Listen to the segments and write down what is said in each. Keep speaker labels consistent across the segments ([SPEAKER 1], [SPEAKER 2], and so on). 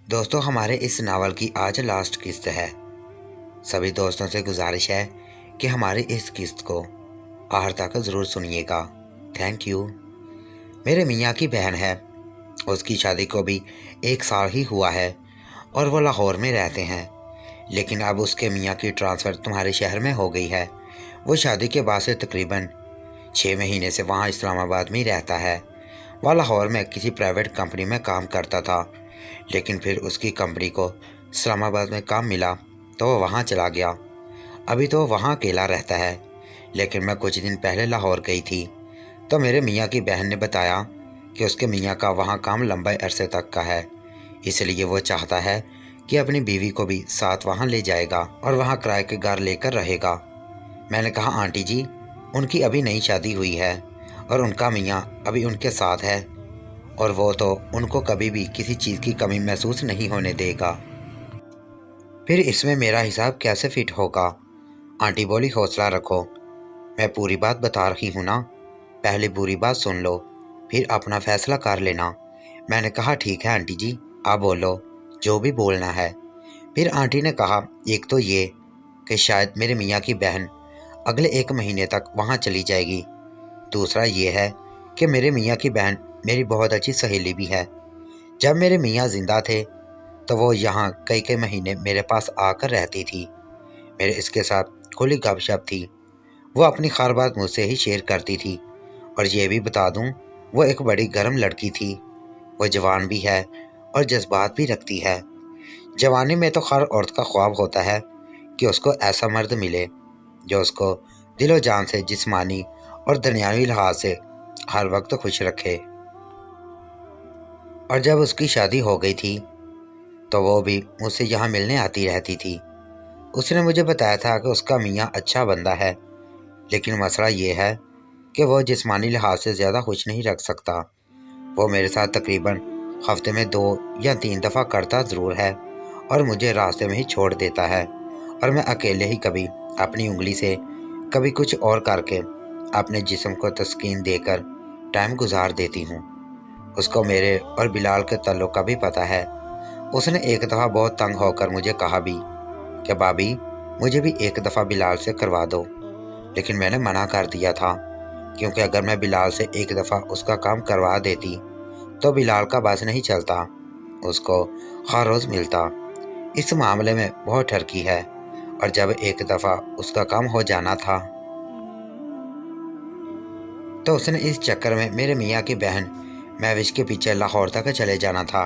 [SPEAKER 1] दोस्तों, हमारे इस नावल की आज लास्ट किस्त है। सभी दोस्तों से गुजारिश है कि हमारी इस किस्त को आखिर तक ज़रूर सुनिएगा। Thank you. मेरे मियाँ की बहन है, उसकी शादी को भी 1 साल ही हुआ है और वो लाहौर में रहते हैं। लेकिन अब उसके मियाँ की ट्रांसफ़र तुम्हारे शहर में हो गई है। वो शादी के बाद से तकरीबन 6 महीने से वहाँ इस्लामाबाद में ही रहता है। वह लाहौर में किसी प्राइवेट कंपनी में काम करता था, लेकिन फिर उसकी कंपनी को इस्लामाबाद में काम मिला तो वो वहाँ चला गया। अभी तो वहाँ अकेला रहता है। लेकिन मैं कुछ दिन पहले लाहौर गई थी तो मेरे मियाँ की बहन ने बताया कि उसके मियाँ का वहाँ काम लंबे अरसे तक का है, इसलिए वो चाहता है कि अपनी बीवी को भी साथ वहाँ ले जाएगा और वहाँ किराए के घर लेकर रहेगा। मैंने कहा, आंटी जी, उनकी अभी नई शादी हुई है और उनका मियाँ अभी उनके साथ है और वो तो उनको कभी भी किसी चीज़ की कमी महसूस नहीं होने देगा। फिर इसमें मेरा हिसाब कैसे फिट होगा? आंटी बोली, हौसला रखो, मैं पूरी बात बता रही हूँ ना। पहले बुरी बात सुन लो, फिर अपना फैसला कर लेना। मैंने कहा, ठीक है आंटी जी, आप बोलो, जो भी बोलना है। फिर आंटी ने कहा, एक तो ये कि शायद मेरे मियाँ की बहन अगले 1 महीने तक वहाँ चली जाएगी। दूसरा ये है कि मेरे मियाँ की बहन मेरी बहुत अच्छी सहेली भी है। जब मेरे मियाँ जिंदा थे तो वो यहाँ कई कई महीने मेरे पास आकर रहती थी। मेरे इसके साथ खुली गपशप थी। वो अपनी हर बात मुझसे ही शेयर करती थी। और ये भी बता दूँ, वो एक बड़ी गर्म लड़की थी। वो जवान भी है और जज्बात भी रखती है। जवानी में तो हर औरत का ख्वाब होता है कि उसको ऐसा मर्द मिले जो उसको दिलो जान से, जिस्मानी और दुनियावी लिहाज से हर वक्त खुश रखे। और जब उसकी शादी हो गई थी तो वो भी मुझसे यहाँ मिलने आती रहती थी। उसने मुझे बताया था कि उसका मियाँ अच्छा बंदा है, लेकिन मसला ये है कि वो जिस्मानी लिहाज से ज़्यादा खुश नहीं रख सकता। वो मेरे साथ तकरीबन हफ्ते में 2 या 3 दफ़ा करता ज़रूर है और मुझे रास्ते में ही छोड़ देता है और मैं अकेले ही कभी अपनी उंगली से, कभी कुछ और करके अपने जिस्म को तस्कीन देकर टाइम गुजार देती हूँ। उसको मेरे और बिलाल के ताल्लुक़ का भी पता है। उसने एक दफ़ा बहुत तंग होकर मुझे कहा भी कि भाभी, मुझे भी एक दफ़ा बिलाल से करवा दो। लेकिन मैंने मना कर दिया था, क्योंकि अगर मैं बिलाल से एक दफ़ा उसका काम करवा देती तो बिलाल का बस नहीं चलता, उसको हर रोज़ मिलता। इस मामले में बहुत ठरकी है और जब एक दफ़ा उसका काम हो जाना था तो उसने इस चक्कर में मेरे मियाँ की बहन महविश के पीछे लाहौर तक चले जाना था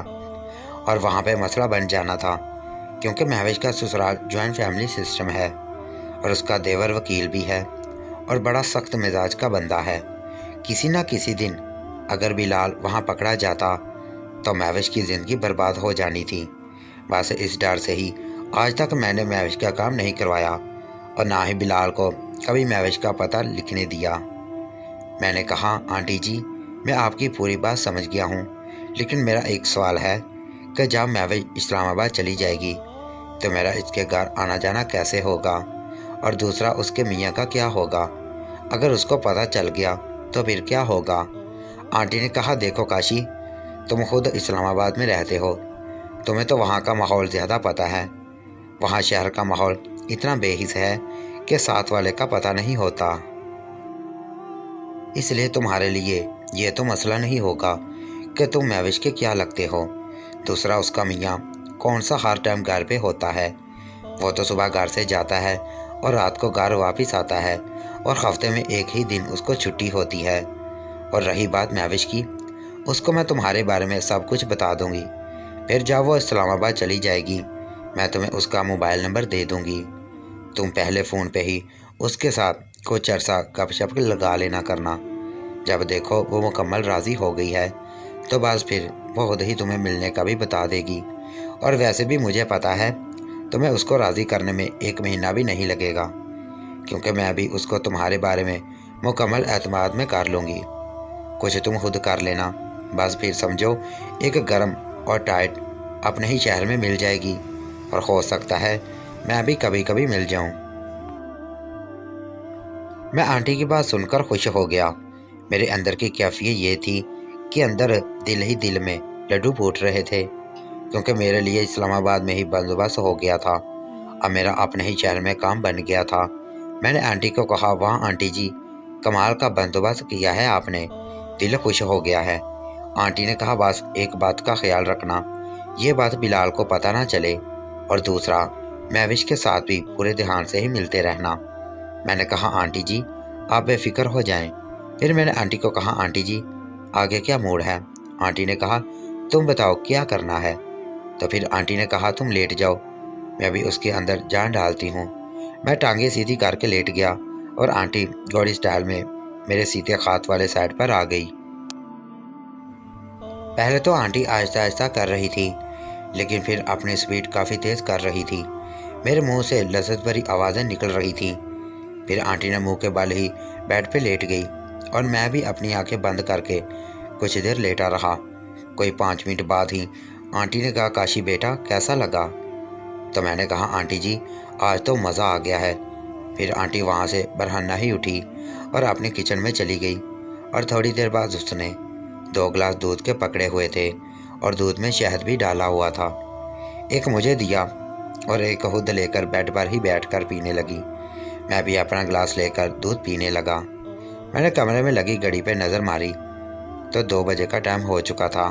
[SPEAKER 1] और वहाँ पे मसला बन जाना था, क्योंकि महविश का ससुराल जॉइंट फैमिली सिस्टम है और उसका देवर वकील भी है और बड़ा सख्त मिजाज का बंदा है। किसी ना किसी दिन अगर बिलाल वहाँ पकड़ा जाता तो महविश की ज़िंदगी बर्बाद हो जानी थी। बस इस डर से ही आज तक मैंने महविश का काम नहीं करवाया और ना ही बिलाल को कभी महविश का पता लिखने दिया। मैंने कहा, आंटी जी, मैं आपकी पूरी बात समझ गया हूँ, लेकिन मेरा एक सवाल है कि जब महविश इस्लामाबाद चली जाएगी तो मेरा इसके घर आना जाना कैसे होगा? और दूसरा, उसके मियाँ का क्या होगा? अगर उसको पता चल गया तो फिर क्या होगा? आंटी ने कहा, देखो काशी, तुम खुद इस्लामाबाद में रहते हो, तुम्हें तो वहाँ का माहौल ज़्यादा पता है। वहाँ शहर का माहौल इतना बेहिस है कि साथ वाले का पता नहीं होता, इसलिए तुम्हारे लिए ये तो मसला नहीं होगा कि तुम महविश के क्या लगते हो। दूसरा, उसका मियाँ कौन सा हर टाइम घर पे होता है? वो तो सुबह घर से जाता है और रात को घर वापस आता है और हफ्ते में एक ही दिन उसको छुट्टी होती है। और रही बात महविश की, उसको मैं तुम्हारे बारे में सब कुछ बता दूंगी। फिर जब वो इस्लामाबाद चली जाएगी मैं तुम्हें उसका मोबाइल नंबर दे दूंगी। तुम पहले फ़ोन पे ही उसके साथ कुछ अरसा गपशप लगा लेना करना। जब देखो वो मुकम्मल राज़ी हो गई है तो बस फिर वो खुद ही तुम्हें मिलने का भी बता देगी। और वैसे भी मुझे पता है तुम्हें उसको राज़ी करने में 1 महीना भी नहीं लगेगा, क्योंकि मैं अभी उसको तुम्हारे बारे में मुकम्मल एतमाद में कर लूँगी। कुछ तुम खुद कर लेना, बस फिर समझो एक गर्म और टाइट अपने ही शहर में मिल जाएगी और हो सकता है मैं भी कभी कभी मिल जाऊं। मैं आंटी की बात सुनकर खुश हो गया। मेरे अंदर की कैफियत ये थी कि अंदर दिल ही दिल में लड्डू फूट रहे थे। क्योंकि मेरे लिए इस्लामाबाद में ही बंदोबस्त हो गया था। अब मेरा अपने ही शहर में काम बन गया था। मैंने आंटी को कहा, वाह आंटी जी, कमाल का बंदोबस्त किया है आपने, दिल खुश हो गया है। आंटी ने कहा, बस एक बात का ख्याल रखना, ये बात बिलाल को पता ना चले, और दूसरा महविश के साथ भी पूरे ध्यान से ही मिलते रहना। मैंने कहा, आंटी जी आप बेफिक्र हो जाएं। फिर मैंने आंटी को कहा, आंटी जी आगे क्या मूड है? आंटी ने कहा, तुम बताओ क्या करना है? तो फिर आंटी ने कहा, तुम लेट जाओ, मैं भी उसके अंदर जान डालती हूँ। मैं टांगे सीधी करके लेट गया और आंटी घोड़ी स्टाइल में मेरे सीधे हाथ वाले साइड पर आ गई। पहले तो आंटी आहिस्ता आहिस्ता कर रही थी, लेकिन फिर अपनी स्पीड काफ़ी तेज़ कर रही थी। मेरे मुंह से लज्जत भरी आवाज़ें निकल रही थी। फिर आंटी ने मुंह के बल ही बेड पे लेट गई और मैं भी अपनी आंखें बंद करके कुछ देर लेटा रहा। कोई 5 मिनट बाद ही आंटी ने कहा, काशी बेटा कैसा लगा? तो मैंने कहा, आंटी जी आज तो मज़ा आ गया है। फिर आंटी वहाँ से बरहन्ना ही उठी और अपने किचन में चली गई और थोड़ी देर बाद उसने 2 गिलास दूध के पकड़े हुए थे और दूध में शहद भी डाला हुआ था। एक मुझे दिया और एक खुद लेकर बेड पर ही बैठकर पीने लगी। मैं भी अपना गिलास लेकर दूध पीने लगा। मैंने कमरे में लगी घड़ी पर नज़र मारी तो 2 बजे का टाइम हो चुका था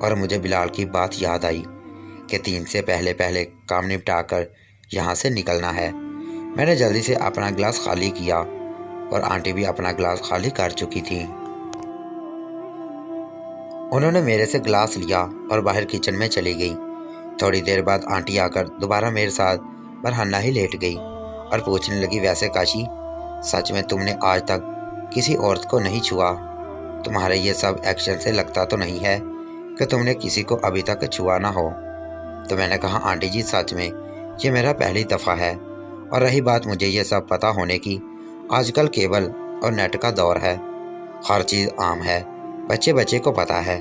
[SPEAKER 1] और मुझे बिलाल की बात याद आई कि 3 से पहले पहले काम निपटाकर यहाँ से निकलना है। मैंने जल्दी से अपना गिलास खाली किया और आंटी भी अपना गिलास खाली कर चुकी थी। उन्होंने मेरे से गिलास लिया और बाहर किचन में चली गई। थोड़ी देर बाद आंटी आकर दोबारा मेरे साथ बरहन्ना ही लेट गई और पूछने लगी, वैसे काशी सच में तुमने आज तक किसी औरत को नहीं छुआ? तुम्हारे ये सब एक्शन से लगता तो नहीं है कि तुमने किसी को अभी तक छुआ ना हो। तो मैंने कहा, आंटी जी सच में ये मेरा पहली दफ़ा है, और रही बात मुझे ये सब पता होने की, आजकल केबल और नेट का दौर है, हर चीज़ आम है, बच्चे बच्चे को पता है।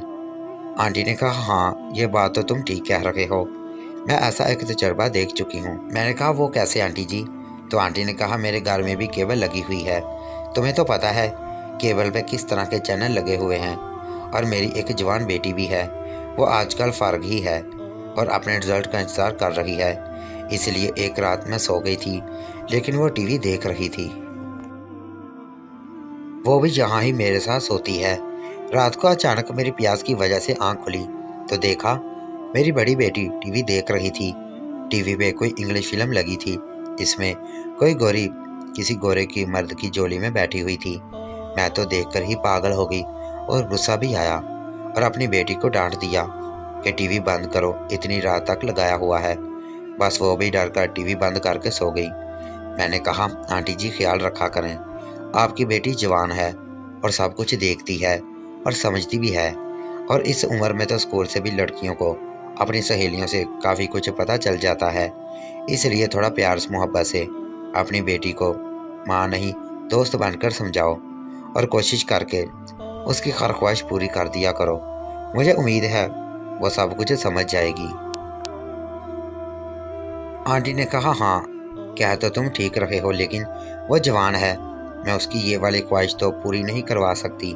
[SPEAKER 1] आंटी ने कहा, हाँ ये बात तो तुम ठीक कह रहे हो, मैं ऐसा एक तजर्बा देख चुकी हूँ। मैंने कहा, वो कैसे आंटी जी? तो आंटी ने कहा, मेरे घर में भी केबल लगी हुई है, तुम्हें तो पता है केबल पे किस तरह के चैनल लगे हुए हैं, और मेरी एक जवान बेटी भी है, वो आजकल फारग ही है और अपने रिजल्ट का इंतज़ार कर रही है। इसलिए एक रात मैं सो गई थी, लेकिन वो टीवी देख रही थी, वो भी यहाँ ही मेरे साथ सोती है। रात को अचानक मेरी प्यास की वजह से आंख खुली तो देखा मेरी बड़ी बेटी टीवी देख रही थी। टीवी पे कोई इंग्लिश फिल्म लगी थी, इसमें कोई गोरी किसी गोरे की मर्द की जोली में बैठी हुई थी। मैं तो देखकर ही पागल हो गई और गुस्सा भी आया और अपनी बेटी को डांट दिया कि टीवी बंद करो, इतनी रात तक लगाया हुआ है। बस वो भी डर कर टीवी बंद करके सो गई। मैंने कहा, आंटी जी ख्याल रखा करें, आपकी बेटी जवान है और सब कुछ देखती है और समझती भी है, और इस उम्र में तो स्कूल से भी लड़कियों को अपनी सहेलियों से काफ़ी कुछ पता चल जाता है। इसलिए थोड़ा प्यार से मोहब्बत से अपनी बेटी को माँ नहीं दोस्त बनकर समझाओ और कोशिश करके उसकी हर ख्वाहिश पूरी कर दिया करो। मुझे उम्मीद है वो सब कुछ समझ जाएगी। आंटी ने कहा, हाँ क्या तो तुम ठीक रहे हो, लेकिन वो जवान है, मैं उसकी ये वाली ख्वाहिश तो पूरी नहीं करवा सकती।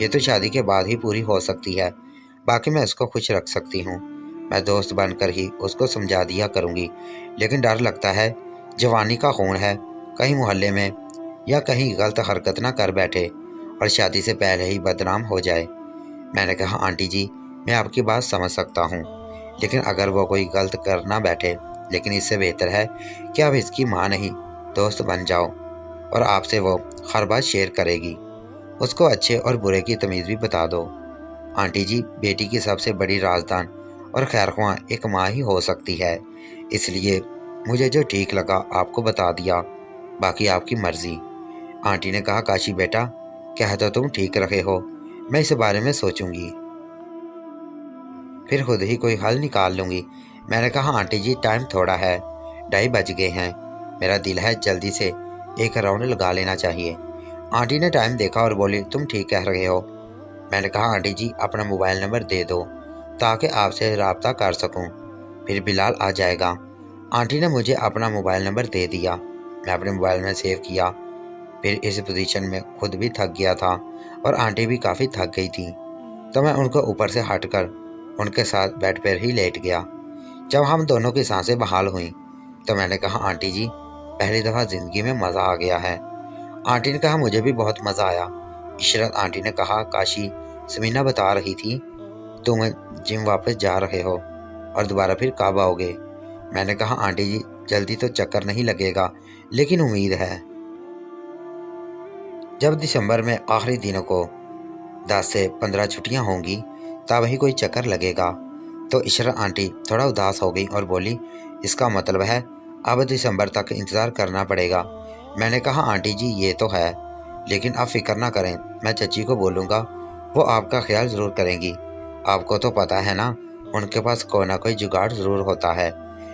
[SPEAKER 1] ये तो शादी के बाद ही पूरी हो सकती है, बाकी मैं उसको खुश रख सकती हूँ। मैं दोस्त बनकर ही उसको समझा दिया करूँगी, लेकिन डर लगता है, जवानी का खून है, कहीं मोहल्ले में या कहीं गलत हरकत ना कर बैठे और शादी से पहले ही बदनाम हो जाए। मैंने कहा, आंटी जी मैं आपकी बात समझ सकता हूँ, लेकिन अगर वो कोई गलत कर ना बैठे, लेकिन इससे बेहतर है कि आप इसकी माँ नहीं दोस्त बन जाओ और आपसे वो हर बात शेयर करेगी। उसको अच्छे और बुरे की तमीज़ भी बता दो। आंटी जी बेटी की सबसे बड़ी राजदान और खैरख्वाह एक माँ ही हो सकती है, इसलिए मुझे जो ठीक लगा आपको बता दिया, बाकी आपकी मर्ज़ी। आंटी ने कहा, काशी बेटा कह तो तुम ठीक रहे हो, मैं इस बारे में सोचूंगी, फिर खुद ही कोई हल निकाल लूँगी। मैंने कहा, आंटी जी टाइम थोड़ा है, 2:30 बज गए हैं, मेरा दिल है जल्दी से एक राउंड लगा लेना चाहिए। आंटी ने टाइम देखा और बोली, तुम ठीक कह रहे हो। मैंने कहा, आंटी जी अपना मोबाइल नंबर दे दो ताकि आपसे रब्ता कर सकूं, फिर बिलाल आ जाएगा। आंटी ने मुझे अपना मोबाइल नंबर दे दिया, मैं अपने मोबाइल में सेव किया। फिर इस पोजीशन में खुद भी थक गया था और आंटी भी काफ़ी थक गई थी, तो मैं उनको ऊपर से हटकर उनके साथ बेड पर ही लेट गया। जब हम दोनों की सांसें बहाल हुईं तो मैंने कहा, आंटी जी, पहली दफ़ा ज़िंदगी में मज़ा आ गया है। आंटी ने कहा, मुझे भी बहुत मज़ा आया। इशरत आंटी ने कहा, काशी समीना बता रही थी तुम जिम वापस जा रहे हो और दोबारा फिर कब आओगे? मैंने कहा, आंटी जी, जल्दी तो चक्कर नहीं लगेगा, लेकिन उम्मीद है। जब दिसंबर में आखिरी दिनों को 10 से 15 छुट्टियां होंगी तब ही कोई चक्कर लगेगा। तो इशरत आंटी थोड़ा उदास हो गई और बोली, इसका मतलब है अब दिसंबर तक इंतज़ार करना पड़ेगा। मैंने कहा, आंटी जी ये तो है, लेकिन आप फिक्र ना करें, मैं चची को बोलूँगा, वो आपका ख्याल ज़रूर करेंगी। आपको तो पता है ना, उनके पास कोई ना कोई जुगाड़ ज़रूर होता है।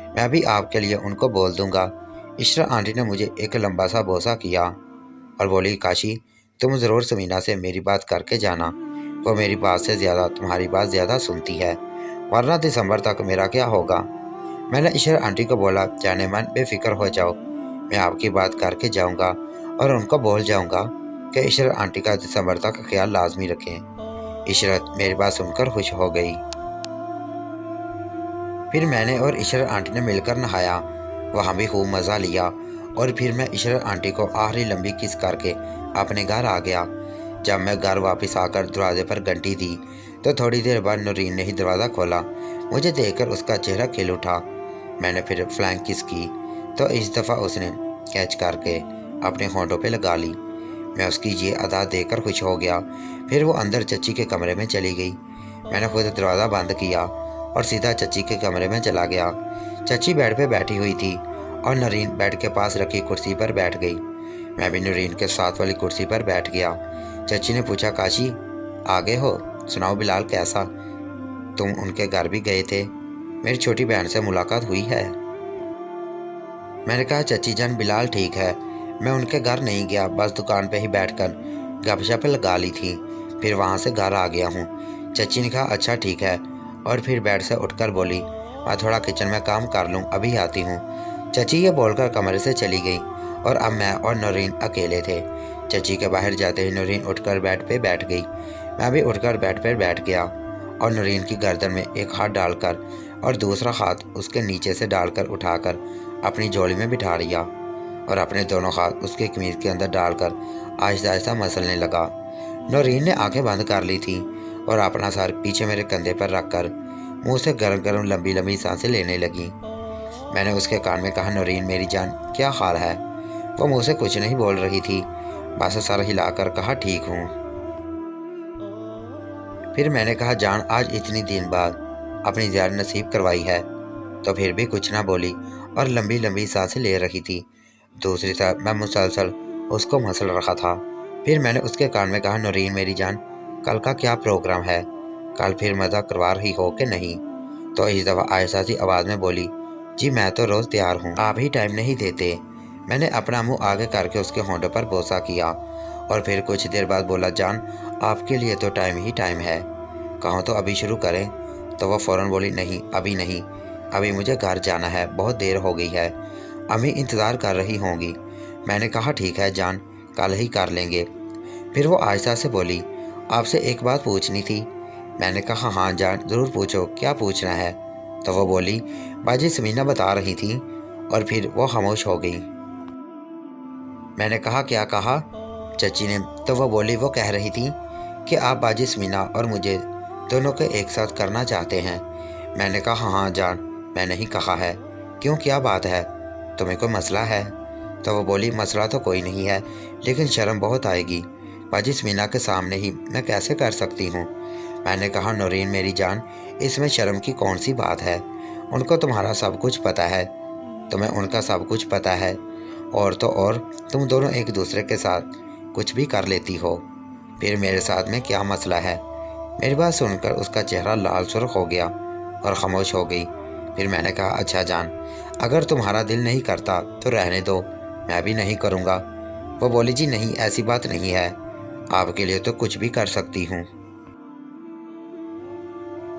[SPEAKER 1] मैं भी आपके लिए उनको बोल दूँगा। इशरत आंटी ने मुझे एक लंबा सा बोसा किया और बोली, काशी तुम ज़रूर समीना से मेरी बात करके जाना, वो मेरी बात से ज़्यादा तुम्हारी बात ज़्यादा सुनती है, वरना दिसंबर तक मेरा क्या होगा। मैंने इशरत आंटी को बोला, जाने मन बेफिक्र हो जाओ, मैं आपकी बात करके जाऊंगा और उनको बोल जाऊंगा कि इशरत आंटी का दिसंबर तक ख्याल लाजमी रखें। इशरत मेरी बात सुनकर खुश हो गई। फिर मैंने और इशरत आंटी ने मिलकर नहाया, वहाँ भी खूब मज़ा लिया और फिर मैं इशरत आंटी को आखिरी लंबी किस करके अपने घर आ गया। जब मैं घर वापस आकर दरवाजे पर घंटी दी तो थोड़ी देर बाद नूरीन ने ही दरवाज़ा खोला। मुझे देखकर उसका चेहरा खिल उठा। मैंने फिर फ्लैंक किस की तो इस दफ़ा उसने कैच करके अपने होंठों पे लगा ली। मैं उसकी ये अदा देखकर खुश हो गया। फिर वो अंदर चची के कमरे में चली गई। मैंने खुद दरवाज़ा बंद किया और सीधा चची के कमरे में चला गया। चची बेड पे बैठी हुई थी और नूरीन बेड के पास रखी कुर्सी पर बैठ गई। मैं भी नूरीन के साथ वाली कुर्सी पर बैठ गया। चची ने पूछा, काशी आ गए हो? सुनाओ बिलाल कैसा? तुम उनके घर भी गए थे, मेरी छोटी बहन से मुलाकात हुई है? मैंने कहा, चची जान बिलाल ठीक है, मैं उनके घर नहीं गया, बस दुकान पे ही बैठकर गपशप लगा ली थी, फिर वहाँ से घर आ गया हूँ। चची ने कहा, अच्छा ठीक है, और फिर बेड से उठकर बोली, मैं थोड़ा किचन में काम कर लूँ, अभी आती हूँ। चची ये बोलकर कमरे से चली गई और अब मैं और नूरीन अकेले थे। चची के बाहर जाते ही नूरीन उठकर बेड पे बैठ गई। मैं भी उठकर बेड पर बैठ गया और नूरीन की गर्दन में एक हाथ डालकर और दूसरा हाथ उसके नीचे से डालकर उठाकर अपनी झोली में बिठा लिया और अपने दोनों हाथ उसके कमीज के अंदर डालकर आहिस्ता आहिस्ता मसलने लगा। नूरीन ने आंखें बंद कर ली थी और अपना सर पीछे मेरे कंधे पर रखकर मुंह से गर्म गर्म लंबी लंबी सांसें लेने लगी। मैंने उसके कान में कहा, नूरीन मेरी जान क्या हाल है? वो मुँह से कुछ नहीं बोल रही थी, बस सर हिलाकर कहा, ठीक हूँ। फिर मैंने कहा, जान आज इतनी दिन बाद अपनी ज़ियारत नसीब करवाई है। तो फिर भी कुछ ना बोली और लंबी लंबी सांसें ले रही थी। दूसरी तरफ मैं मुसलसल उसको मसल रहा था। फिर मैंने उसके कान में कहा, नूरीन मेरी जान कल का क्या प्रोग्राम है? कल फिर मज़ा करवा रही हो कि नहीं? तो इस दफ़ा आयशा सी आवाज़ में बोली, जी मैं तो रोज़ तैयार हूँ, आप ही टाइम नहीं देते। मैंने अपना मुंह आगे करके उसके होंठों पर बोसा किया और फिर कुछ देर बाद बोला, जान आपके लिए तो टाइम ही टाइम है, कहो तो अभी शुरू करें? तो वह फ़ौरन बोली, नहीं अभी नहीं, अभी मुझे घर जाना है, बहुत देर हो गई है, अम्मी इंतज़ार कर रही होंगी। मैंने कहा, ठीक है जान, कल ही कर लेंगे। फिर वो आयशा से बोली, आपसे एक बात पूछनी थी। मैंने कहा, हाँ जान ज़रूर पूछो, क्या पूछना है? तो वो बोली, बाजी समीना बता रही थी, और फिर वो खामोश हो गई। मैंने कहा, क्या कहा चची ने? तो वो बोली, वो कह रही थी कि आप बाजी समीना और मुझे दोनों को एक साथ करना चाहते हैं। मैंने कहा, हाँ जान, मैंने ही कहा है, क्यों क्या बात है, तुम्हें कोई मसला है? तो वो बोली, मसला तो कोई नहीं है, लेकिन शर्म बहुत आएगी, बाजी समीना के सामने ही मैं कैसे कर सकती हूँ? मैंने कहा, नूरीन मेरी जान, इसमें शर्म की कौन सी बात है? उनको तुम्हारा सब कुछ पता है, तुम्हें उनका सब कुछ पता है, और तो और तुम दोनों एक दूसरे के साथ कुछ भी कर लेती हो, फिर मेरे साथ में क्या मसला है? मेरी बात सुनकर उसका चेहरा लाल सुर्ख हो गया और खामोश हो गई। फिर मैंने कहा, अच्छा जान, अगर तुम्हारा दिल नहीं करता तो रहने दो, मैं भी नहीं करूँगा। वो बोली, जी नहीं ऐसी बात नहीं है, आपके लिए तो कुछ भी कर सकती हूँ।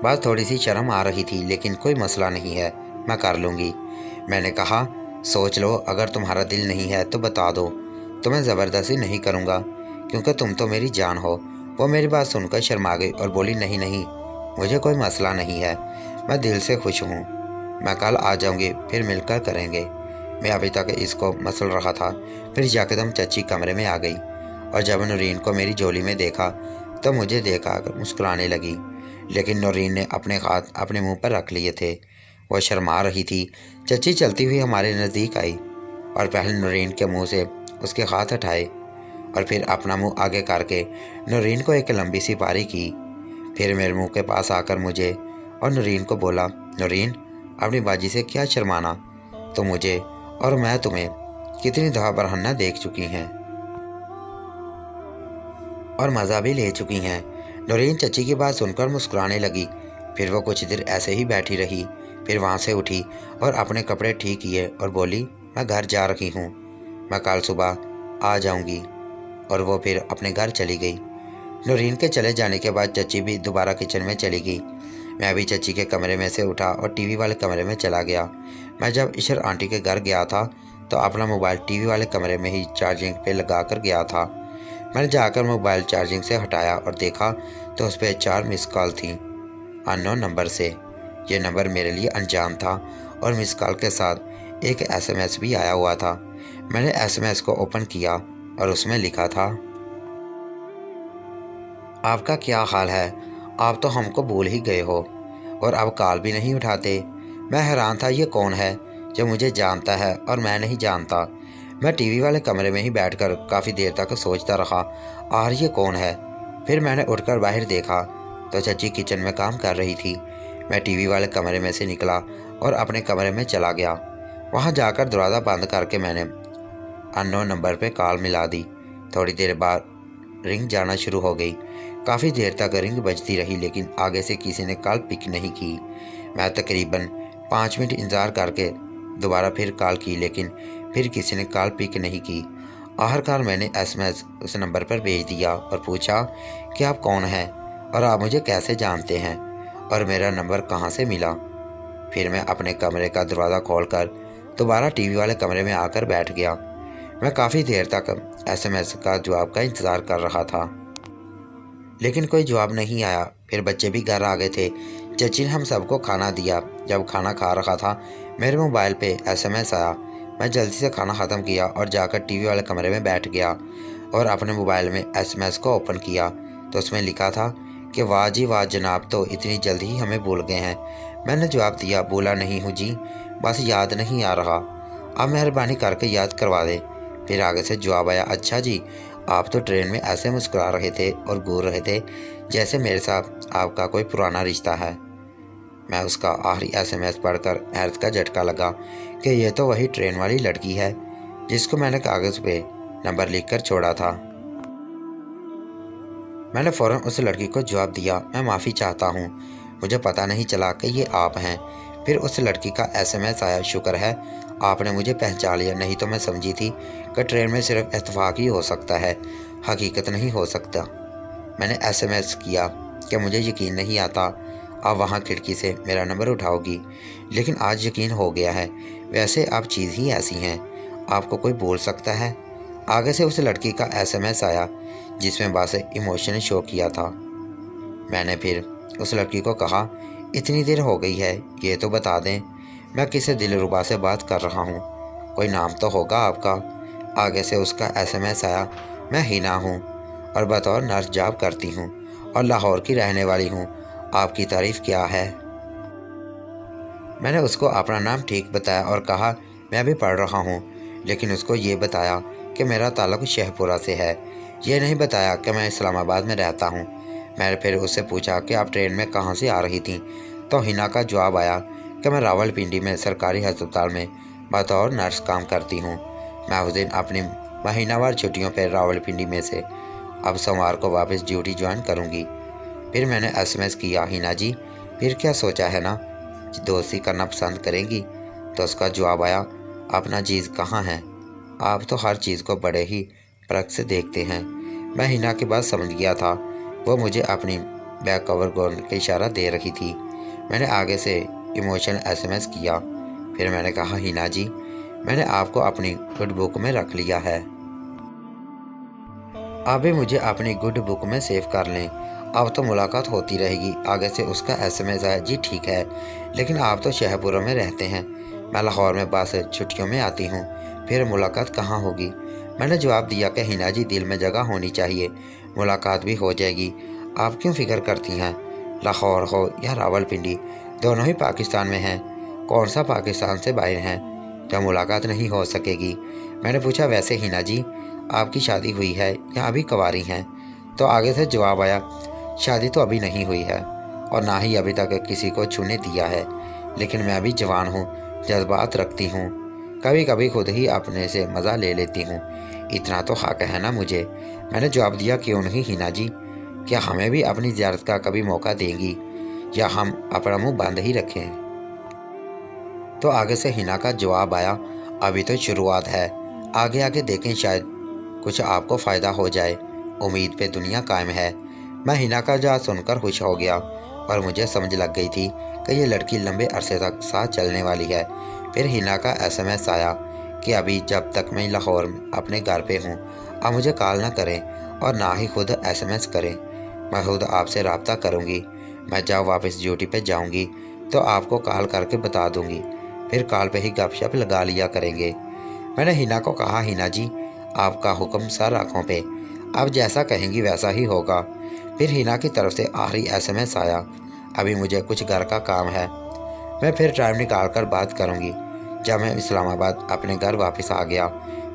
[SPEAKER 1] बस थोड़ी सी शर्म आ रही थी, लेकिन कोई मसला नहीं है, मैं कर लूँगी। मैंने कहा, सोच लो, अगर तुम्हारा दिल नहीं है तो बता दो, तो मैं ज़बरदस्ती नहीं करूँगा, क्योंकि तुम तो मेरी जान हो। वो मेरी बात सुनकर शर्मा गई और बोली, नहीं नहीं, मुझे कोई मसला नहीं है, मैं दिल से खुश हूँ। मैं कल आ जाऊँगी, फिर मिलकर करेंगे। मैं अभी तक इसको मसल रहा था, फिर यकदम चची कमरे में आ गई और जब नूरीन को मेरी झोली में देखा तो मुझे देखा कर मुस्कुराने लगी। लेकिन नूरीन ने अपने हाथ अपने मुंह पर रख लिए थे, वो शर्मा रही थी। चची चलती हुई हमारे नज़दीक आई और पहले नूरीन के मुंह से उसके हाथ हटाए और फिर अपना मुंह आगे करके नूरीन को एक लंबी सी पारी की। फिर मेरे मुंह के पास आकर मुझे और नूरीन को बोला, नूरीन अपनी बाजी से क्या शर्माना, तो मुझे और मैं तुम्हें कितनी दफ़ा बरहन्ना देख चुकी हैं और मज़ा भी ले चुकी हैं। नूरीन चची की बात सुनकर मुस्कुराने लगी। फिर वो कुछ देर ऐसे ही बैठी रही, फिर वहाँ से उठी और अपने कपड़े ठीक किए और बोली, मैं घर जा रही हूँ, मैं कल सुबह आ जाऊँगी। और वो फिर अपने घर चली गई। नूरीन के चले जाने के बाद चची भी दोबारा किचन में चली गई। मैं भी चची के कमरे में से उठा और टीवी वाले कमरे में चला गया। मैं जब इशर आंटी के घर गया था तो अपना मोबाइल टीवी वाले कमरे में ही चार्जिंग पे लगा कर गया था। मैंने जाकर मोबाइल चार्जिंग से हटाया और देखा तो उस पर 4 मिस कॉल थी अननोन नंबर से। ये नंबर मेरे लिए अनजान था और मिस कॉल के साथ एक SMS भी आया हुआ था। मैंने SMS को ओपन किया और उसमें लिखा था, आपका क्या हाल है, आप तो हमको भूल ही गए हो और अब कॉल भी नहीं उठाते। मैं हैरान था, ये कौन है जो मुझे जानता है और मैं नहीं जानता। मैं टीवी वाले कमरे में ही बैठकर काफ़ी देर तक सोचता रहा, और ये कौन है। फिर मैंने उठकर बाहर देखा तो चची किचन में काम कर रही थी। मैं टीवी वाले कमरे में से निकला और अपने कमरे में चला गया। वहाँ जाकर दरवाज़ा बंद करके मैंने अननोन नंबर पे कॉल मिला दी। थोड़ी देर बाद रिंग जाना शुरू हो गई। काफ़ी देर तक रिंग बजती रही लेकिन आगे से किसी ने कॉल पिक नहीं की। मैं तकरीबन 5 मिनट इंतज़ार करके दोबारा फिर कॉल की लेकिन फिर किसी ने कॉल पिक नहीं की। आखिरकार मैंने SMS उस नंबर पर भेज दिया और पूछा कि आप कौन हैं और आप मुझे कैसे जानते हैं और मेरा नंबर कहाँ से मिला। फिर मैं अपने कमरे का दरवाज़ा खोलकर दोबारा टीवी वाले कमरे में आकर बैठ गया। मैं काफ़ी देर तक SMS का जवाब का इंतज़ार कर रहा था लेकिन कोई जवाब नहीं आया। फिर बच्चे भी घर आ गए थे। चची ने हम सबको खाना दिया। जब खाना खा रहा था मेरे मोबाइल पे SMS आया। मैं जल्दी से खाना ख़त्म किया और जाकर टीवी वाले कमरे में बैठ गया और अपने मोबाइल में SMS को ओपन किया तो उसमें लिखा था कि वाह जी वाह जनाब, तो इतनी जल्दी ही हमें भूल गए हैं। मैंने जवाब दिया, भूला नहीं हूँ जी, बस याद नहीं आ रहा, आप मेहरबानी करके याद करवा दें। फिर आगे से जवाब आया, अच्छा जी, आप तो ट्रेन में ऐसे मुस्कुरा रहे थे और घूर रहे थे जैसे मेरे साथ आपका कोई पुराना रिश्ता है। मैं उसका आखिरी SMS पढ़कर हैरत का झटका लगा कि यह तो वही ट्रेन वाली लड़की है जिसको मैंने कागज़ पे नंबर लिखकर छोड़ा था। मैंने फ़ौरन उस लड़की को जवाब दिया, मैं माफ़ी चाहता हूँ, मुझे पता नहीं चला कि ये आप हैं। फिर उस लड़की का SMS आया, शुक्र है आपने मुझे पहचान लिया, नहीं तो मैं समझी थी कि ट्रेन में सिर्फ इत्तेफाक ही हो सकता है, हकीकत नहीं हो सकता। मैंने SMS किया कि मुझे यकीन नहीं आता आप वहाँ खिड़की से मेरा नंबर उठाओगी, लेकिन आज यकीन हो गया है। वैसे आप चीज़ ही ऐसी हैं, आपको कोई बोल सकता है। आगे से उस लड़की का SMS आया जिसमें बस इमोशन शो किया था। मैंने फिर उस लड़की को कहा, इतनी देर हो गई है, ये तो बता दें मैं किस दिलरुबा से बात कर रहा हूँ, कोई नाम तो होगा आपका। आगे से उसका SMS आया, मैं हिना हूँ और बतौर नर्स जॉब करती हूँ और लाहौर की रहने वाली हूँ, आपकी तारीफ़ क्या है। मैंने उसको अपना नाम ठीक बताया और कहा मैं भी पढ़ रहा हूँ, लेकिन उसको ये बताया कि मेरा ताल्लुक़ शेखपुरा से है। ये नहीं बताया कि मैं इस्लामाबाद में रहता हूँ। मैंने फिर उससे पूछा कि आप ट्रेन में कहाँ से आ रही थी, तो हिना का जवाब आया कि मैं रावलपिंडी में सरकारी अस्पताल में बतौर नर्स काम करती हूँ। मैं उस दिन अपनी महीनावार छुट्टियों पर रावलपिंडी में से अब सोमवार को वापस ड्यूटी ज्वाइन करूँगी। फिर मैंने SMS किया, हिना जी फिर क्या सोचा है ना, दोस्ती करना पसंद करेंगी। तो उसका जवाब आया, अपना चीज़ कहाँ है, आप तो हर चीज़ को बड़े ही परख से देखते हैं। मैं हिना की बात समझ गया था, वो मुझे अपनी बैक कवर गोल के इशारा दे रही थी। मैंने आगे से इमोशनल SMS किया। फिर मैंने कहा, हिना जी मैंने आपको अपनी गुड बुक में रख लिया है, आप भी मुझे अपनी गुड बुक में सेव कर लें। अब तो मुलाकात होती रहेगी। आगे से उसका एसएमएस आया, जी ठीक है, लेकिन आप तो शहपुरा में रहते हैं, मैं लाहौर में बस छुट्टियों में आती हूँ, फिर मुलाकात कहाँ होगी। मैंने जवाब दिया कि हिना जी, दिल में जगह होनी चाहिए, मुलाकात भी हो जाएगी, आप क्यों फिक्र करती हैं। लाहौर हो या रावलपिंडी, दोनों ही पाकिस्तान में हैं, कौन सा पाकिस्तान से बाहर हैं जब मुलाकात नहीं हो सकेगी। मैंने पूछा, वैसे हिना जी, आपकी शादी हुई है या अभी कुंवारी हैं। तो आगे से जवाब आया, शादी तो अभी नहीं हुई है और ना ही अभी तक किसी को छूने दिया है, लेकिन मैं अभी जवान हूँ, जज्बात रखती हूँ, कभी कभी खुद ही अपने से मज़ा ले लेती हूँ, इतना तो हक है ना मुझे। मैंने जवाब दिया, क्यों नहीं हिना जी, क्या हमें भी अपनी ज़ियारत का कभी मौका देंगी या हम अपना मुंह बंद ही रखें। तो आगे से हिना का जवाब आया, अभी तो शुरुआत है, आगे आगे देखें, शायद कुछ आपको फ़ायदा हो जाए, उम्मीद पे दुनिया कायम है। मैं हिना का जवाब सुनकर खुश हो गया और मुझे समझ लग गई थी कि ये लड़की लंबे अरसे तक साथ चलने वाली है। फिर हिना का एसएमएस आया कि अभी जब तक मैं लाहौर अपने घर पे हूँ, आप मुझे कॉल ना करें और ना ही खुद एसएमएस करें, मैं खुद आपसे रब्ता करूँगी। मैं जब वापस ड्यूटी पे जाऊँगी तो आपको कॉल करके बता दूँगी, फिर कॉल पे ही गपशप लगा लिया करेंगे। मैंने हिना को कहा, हिना जी, आपका हुक्म सर आँखों पे, आप जैसा कहेंगी वैसा ही होगा। फिर हिना की तरफ से आखिरी एसएमएस आया, अभी मुझे कुछ घर का काम है, मैं फिर टाइम निकाल कर बात करूँगी। जब मैं इस्लामाबाद अपने घर वापस आ गया,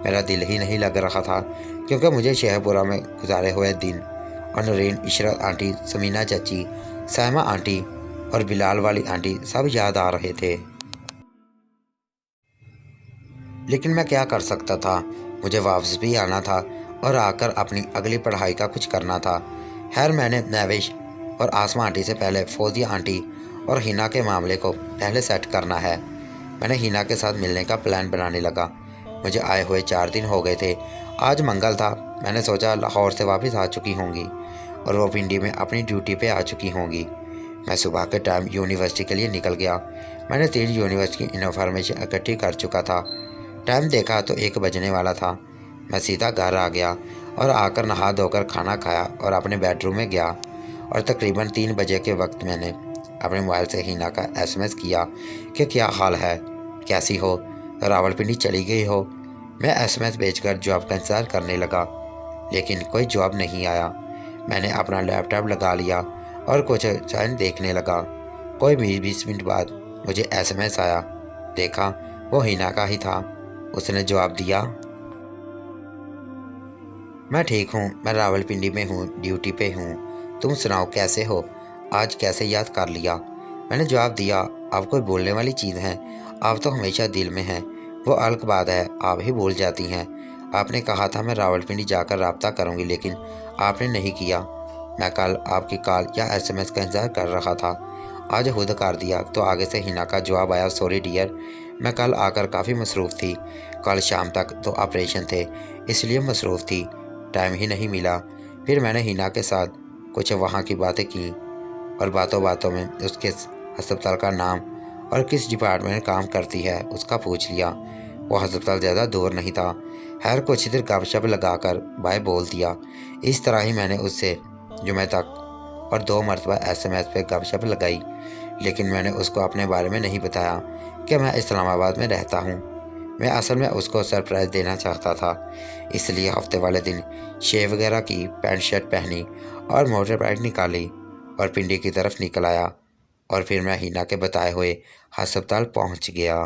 [SPEAKER 1] मेरा दिल ही नहीं लग रहा था, क्योंकि मुझे शहपुरा में गुजारे हुए दिन और नूरीन, इशरत आंटी, समीना चाची, सायमा आंटी और बिलाल वाली आंटी सब याद आ रहे थे। लेकिन मैं क्या कर सकता था, मुझे वापस भी आना था और आकर अपनी अगली पढ़ाई का कुछ करना था। खैर, मैंने नैविश और आसमा आंटी से पहले फौजिया आंटी और हिना के मामले को पहले सेट करना है। मैंने हिना के साथ मिलने का प्लान बनाने लगा। मुझे आए हुए 4 दिन हो गए थे। आज मंगल था। मैंने सोचा लाहौर से वापस आ चुकी होंगी और वो पिंडी में अपनी ड्यूटी पे आ चुकी होंगी। मैं सुबह के टाइम यूनिवर्सिटी के लिए निकल गया। मैंने 3 यूनिवर्सिटी की इन्फॉर्मेशन इकट्ठी कर चुका था। टाइम देखा तो 1 बजने वाला था। मैं सीधा घर आ गया और आकर नहा धोकर खाना खाया और अपने बेडरूम में गया और तकरीबन 3 बजे के वक्त मैंने अपने मोबाइल से हिना का एसएमएस किया कि क्या हाल है, कैसी हो, रावलपिंडी चली गई हो। मैं एसएमएस भेजकर जवाब का इंतज़ार करने लगा, लेकिन कोई जवाब नहीं आया। मैंने अपना लैपटॉप लगा लिया और कुछ चैन देखने लगा। कोई 20 मिनट बाद मुझे एसएमएस आया। देखा, वो हिना का ही था। उसने जवाब दिया, मैं ठीक हूँ, मैं रावलपिंडी में हूँ, ड्यूटी पे हूँ, तुम सुनाओ कैसे हो, आज कैसे याद कर लिया। मैंने जवाब दिया, आप कोई बोलने वाली चीज़ हैं, आप तो हमेशा दिल में हैं, वो अलग बात है, आप ही भूल जाती हैं। आपने कहा था मैं रावलपिंडी जाकर रब्ता करूँगी, लेकिन आपने नहीं किया। मैं कल आपकी कॉल या एसएमएस का इंतज़ार कर रहा था, आज खुद कर दिया। तो आगे से हिना का जवाब आया, सॉरी डियर, मैं कल आकर काफ़ी मसरूफ़ थी, कल शाम तक तो ऑपरेशन थे, इसलिए मसरूफ़ थी, टाइम ही नहीं मिला। फिर मैंने हिना के साथ कुछ वहाँ की बातें की और बातों बातों में उसके अस्पताल का नाम और किस डिपार्टमेंट में काम करती है उसका पूछ लिया। वो अस्पताल ज़्यादा दूर नहीं था। खैर, कुछ देर गपशप लगाकर बाय बोल दिया। इस तरह ही मैंने उससे जुमे तक और 2 मरतबा एसएमएस पे गपशप लगाई, लेकिन मैंने उसको अपने बारे में नहीं बताया कि मैं इस्लामाबाद में रहता हूँ। मैं असल में उसको सरप्राइज़ देना चाहता था, इसलिए हफ्ते वाले दिन शेव वगैरह की, पैंट शर्ट पहनी और मोटर बाइक निकाली और पिंडी की तरफ निकल आया और फिर मैं हिना के बताए हुए अस्पताल पहुँच गया।